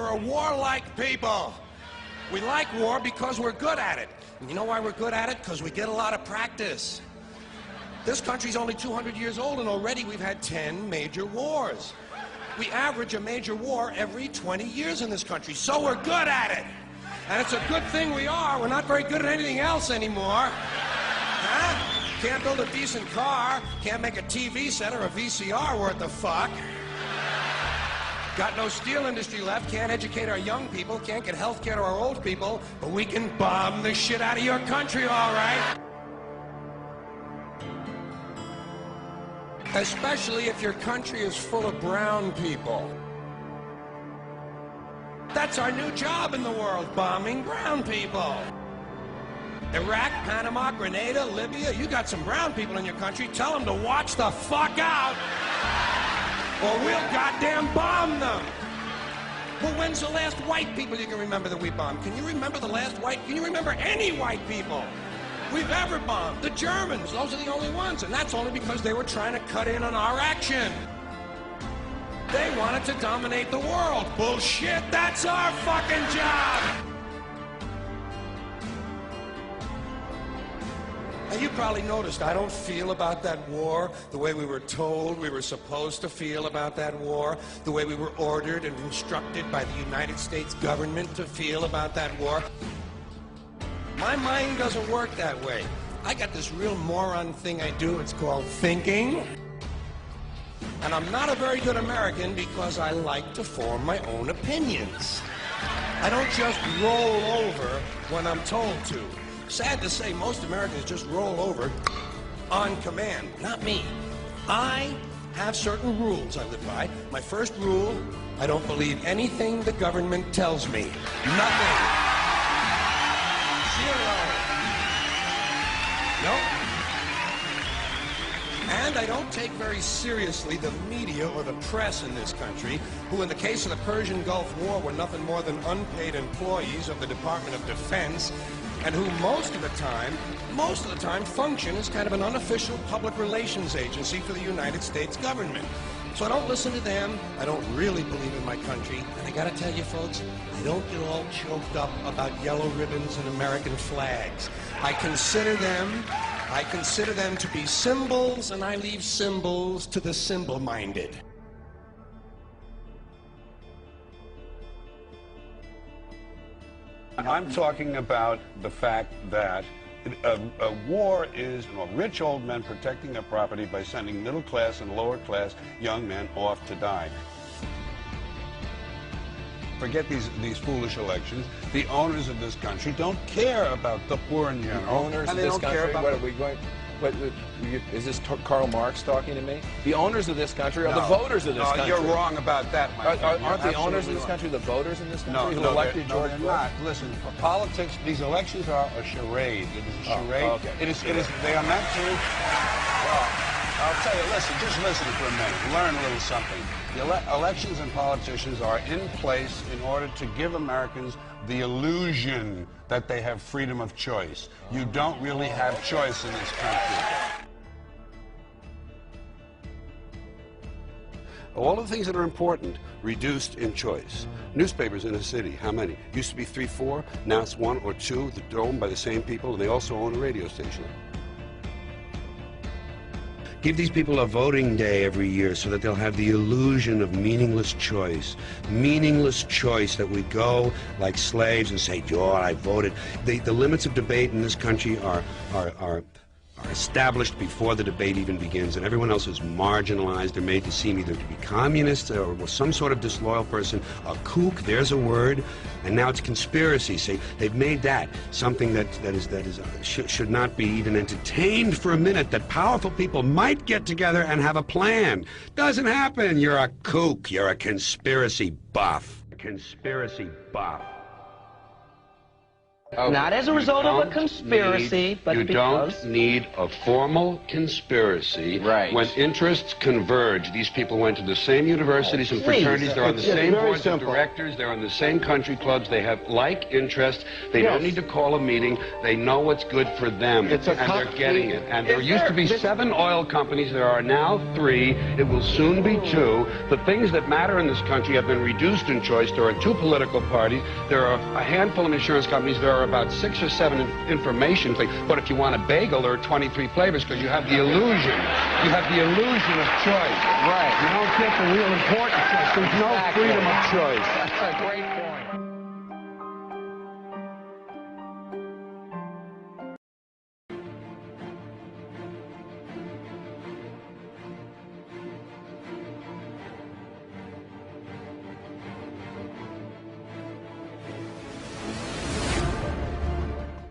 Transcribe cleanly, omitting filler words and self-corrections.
We're a warlike people. We like war because we're good at it. And you know why we're good at it? Because we get a lot of practice. This country's only 200 years old, and already we've had 10 major wars. We average a major war every 20 years in this country, so we're good at it. And it's a good thing we are. We're not very good at anything else anymore. Huh? Can't build a decent car, can't make a TV set or a VCR worth the fuck. Got no steel industry left, can't educate our young people, can't get health care to our old people, but we can bomb the shit out of your country, all right? Especially if your country is full of brown people. That's our new job in the world, bombing brown people. Iraq, Panama, Grenada, Libya, you got some brown people in your country, tell them to watch the fuck out, or we'll goddamn bomb them. Well, when's the last white people you can remember that we bombed? Can you remember the last white, can you remember any white people we've ever bombed? The Germans, those are the only ones, and that's only because they were trying to cut in on our action. They wanted to dominate the world. Bullshit, that's our fucking job! Now, you probably noticed I don't feel about that war the way we were told we were supposed to feel about that war, the way we were ordered and instructed by the United States government to feel about that war. My mind doesn't work that way. I got this real moron thing I do, it's called thinking. And I'm not a very good American because I like to form my own opinions. I don't just roll over when I'm told to. Sad to say, most Americans just roll over on command. Not me. I have certain rules I live by. My first rule, I don't believe anything the government tells me. Nothing. Zero. Nope. And I don't take very seriously the media or the press in this country, who in the case of the Persian Gulf War were nothing more than unpaid employees of the Department of Defense, and who most of the time function as kind of an unofficial public relations agency for the United States government. So I don't listen to them, I don't really believe in my country, and I gotta tell you folks, I don't get all choked up about yellow ribbons and American flags. I consider them to be symbols, and I leave symbols to the symbol-minded. I'm talking about the fact that a war is rich old men protecting their property by sending middle-class and lower-class young men off to die. Forget these foolish elections. The owners of this country don't care about the poor in general. The owners of this country? What are we going? Is this Karl Marx talking to me? The owners of this country are the voters of this country. You're wrong about that, my friend. Aren't the owners of this country the voters in this country who elected George Carlin? Not. Listen, for politics, these elections are a charade. It is a charade. Okay. It is. They are meant to. Well, I'll tell you. Listen. Just listen for a minute. Learn a little something. The elections and politicians are in place in order to give Americans the illusion that they have freedom of choice. You don't really have choice in this country. All the things that are important, reduced in choice. Newspapers in a city, how many? Used to be 3, 4, now it's 1 or 2. They're owned by the same people, and they also own a radio station. Give these people a voting day every year so that they'll have the illusion of meaningless choice. Meaningless choice, that we go like slaves and say, "Oh, I voted." The limits of debate in this country are established before the debate even begins, and everyone else is marginalized. They're made to seem either to be communists or some sort of disloyal person, a kook, there's a word, and now it's conspiracy. Say they've made that something that should not be even entertained for a minute, that powerful people might get together and have a plan. Doesn't happen. You're a kook. You're a conspiracy buff. A conspiracy buff. Not as a result of a conspiracy, but because... You don't need a formal conspiracy when interests converge. These people went to the same universities and fraternities. They're on the same boards of directors. They're on the same country clubs. They have like interests. They don't need to call a meeting. They know what's good for them, and they're getting it. And there used to be 7 oil companies. There are now 3. It will soon be 2. The things that matter in this country have been reduced in choice. There are 2 political parties. There are a handful of insurance companies. There are about 6 or 7 information things. But if you want a bagel, there are 23 flavors because you have the illusion. You have the illusion of choice. Right. You don't get the real important choice. There's no freedom of choice. That's a great point.